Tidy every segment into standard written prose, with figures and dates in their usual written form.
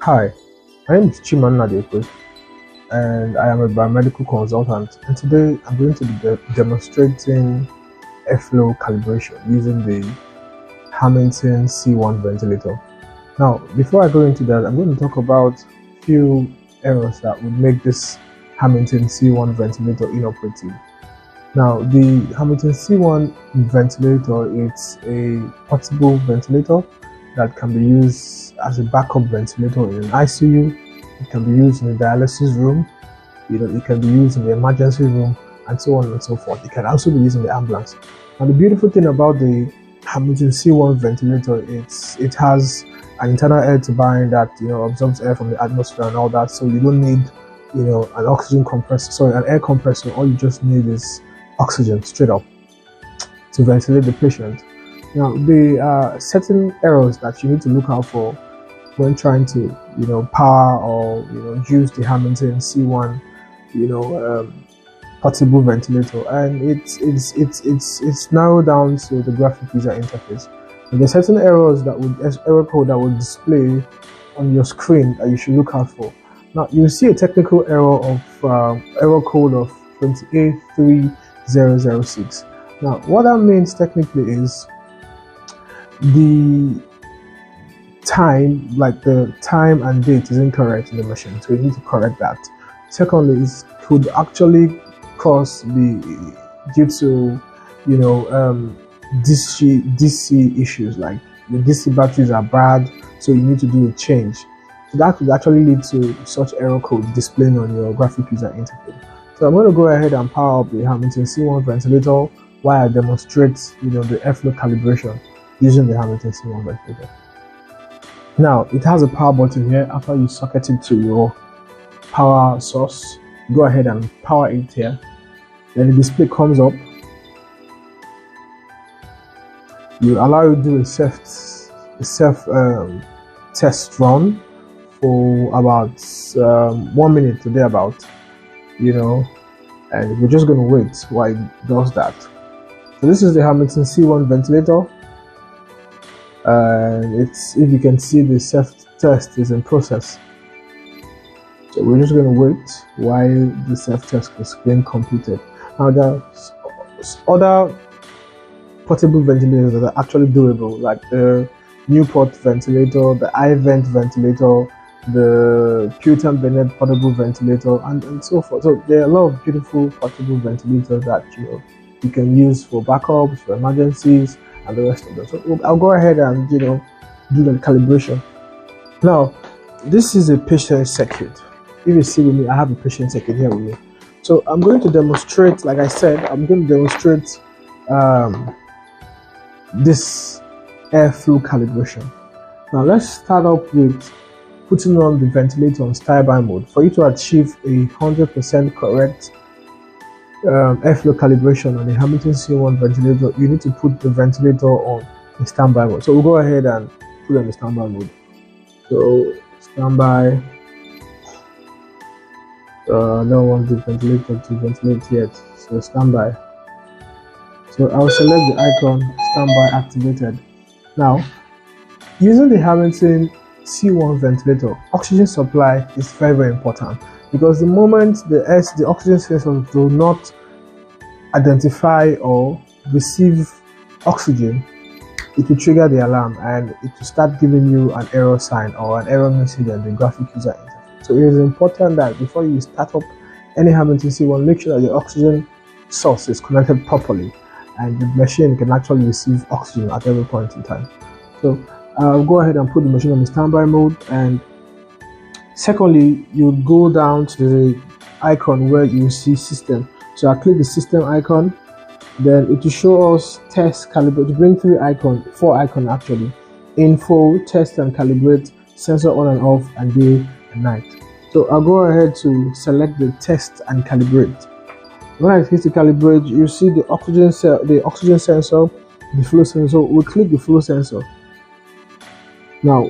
Hi, my name is Chiman Nadekwe, and I am a biomedical consultant. And today I'm going to be demonstrating airflow calibration using the Hamilton C1 ventilator. Now, before I go into that, I'm going to talk about a few errors that would make this Hamilton C1 ventilator inoperative. Now, the Hamilton C1 ventilator, it's a portable ventilator that can be used as a backup ventilator in an ICU. It can be used in a dialysis room. It can be used in the emergency room, and so on and so forth. It can also be used in the ambulance. And the beautiful thing about the Hamilton C1 ventilator, it has an internal air turbine that absorbs air from the atmosphere and all that. So you don't need an oxygen compressor, sorry, an air compressor. All you just need is oxygen straight up to ventilate the patient. Now, there are certain errors that you need to look out for when trying to, power or use the Hamilton C1, portable ventilator, and it's narrowed down to the graphic user interface. And there are certain error code that will display on your screen that you should look out for. Now, you'll see a technical error of error code of 2830006. Now, what that means technically is the time, like the time and date, is incorrect in the machine, so you need to correct that. Secondly, it could actually be due to DC issues, like the DC batteries are bad, so you need to do a change. So that could actually lead to such error code displaying on your graphic user interface. So I'm going to go ahead and power up the Hamilton C1 ventilator while I demonstrate the airflow calibration using the Hamilton C1 ventilator. Now, it has a power button here. After you socket it to your power source, go ahead and power it here. Then the display comes up. You allow you to do a self test run for about 1 minute to thereabout, and we're just going to wait while it does that. So this is the Hamilton C1 ventilator, and if you can see, the self-test is in process. So we're just going to wait while the self-test is being completed. Now, there's other portable ventilators that are actually doable, like the Newport ventilator, the iVent ventilator, the Putin Bennett portable ventilator, and so forth. So there are a lot of beautiful portable ventilators that you can use for backups, for emergencies, and the rest of them. So I'll go ahead and do the calibration. Now, this is a patient circuit. If you see with me, I have a patient circuit here with me. So I'm going to demonstrate, like I said, I'm going to demonstrate this airflow calibration. Now let's start up with putting on the ventilator on standby mode. For you to achieve a 100% correct airflow calibration on the Hamilton C1 ventilator, you need to put the ventilator on the standby mode. So we'll go ahead and put it on the standby mode. So standby. I don't want the ventilator to ventilate yet, so standby. So I'll select the icon standby activated. Now, using the Hamilton C1 ventilator, oxygen supply is very, very important, because the moment the oxygen sensors do not identify or receive oxygen, it will trigger the alarm and it will start giving you an error sign or an error message on the graphic user interface. So it is important that before you start up any Hamilton C1, make sure that your oxygen source is connected properly and the machine can actually receive oxygen at every point in time. So I'll go ahead and put the machine on the standby mode, and secondly, you go down to the icon where you see system. So I click the system icon, then it will show us test, calibrate. To bring four icons actually: info, test and calibrate, sensor on and off, and day and night. So I'll go ahead to select the test and calibrate. When I hit the calibrate, you see the oxygen sensor, the flow sensor. We'll click the flow sensor. Now,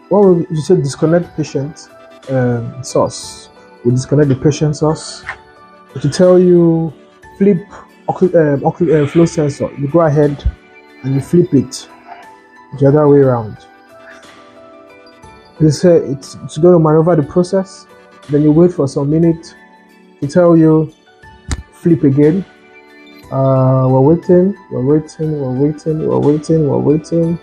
when you say disconnect patient source, we'll disconnect the patient source. To tell you flip flow sensor, you go ahead and you flip it the other way around. They say it's going to maneuver the process. Then you wait for some minutes to tell you flip again. We're waiting, we're waiting, we're waiting, we're waiting, we're waiting.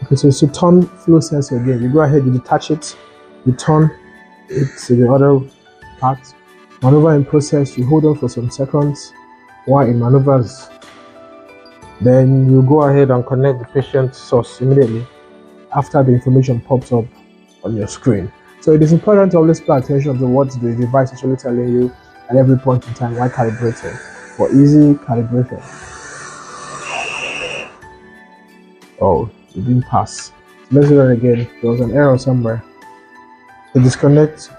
Okay, so to turn flow sensor again, you go ahead, you detach it, you turn it to the other part. Maneuver in process, you hold on for some seconds while it maneuvers. Then you go ahead and connect the patient source immediately after the information pops up on your screen. So it is important to always pay attention to what the device is actually telling you at every point in time while calibrating for easy calibration. Oh, it didn't pass. So let's do that again. There was an error somewhere. To disconnect,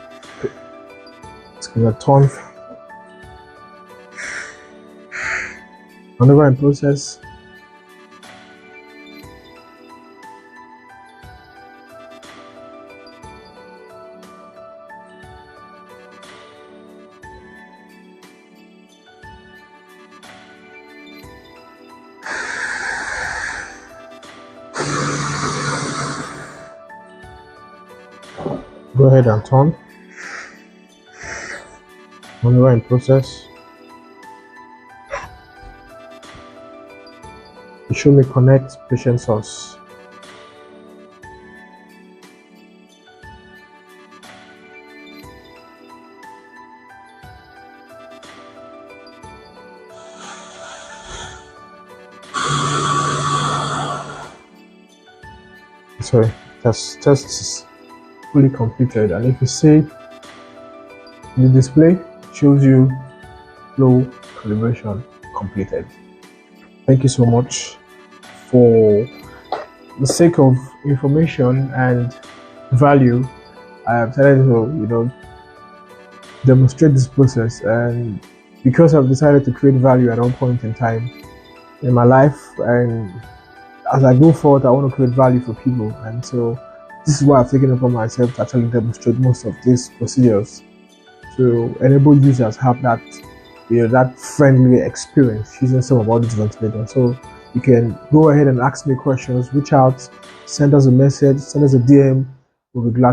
it's going to turn. Maneuver in process. Go ahead and turn. Maneuver in process. You show me connect patient source. Sorry, test is fully completed, and if you see the display, it shows you flow calibration completed. Thank you so much. For the sake of information and value, I have decided to demonstrate this process, and because I've decided to create value at one point in time in my life, and as I go forward, I want to create value for people, and so this is why I've taken it upon myself to actually demonstrate most of these procedures to enable users have that that friendly experience using some of all these ventilators. So you can go ahead and ask me questions, reach out, send us a message, send us a DM. We'll be glad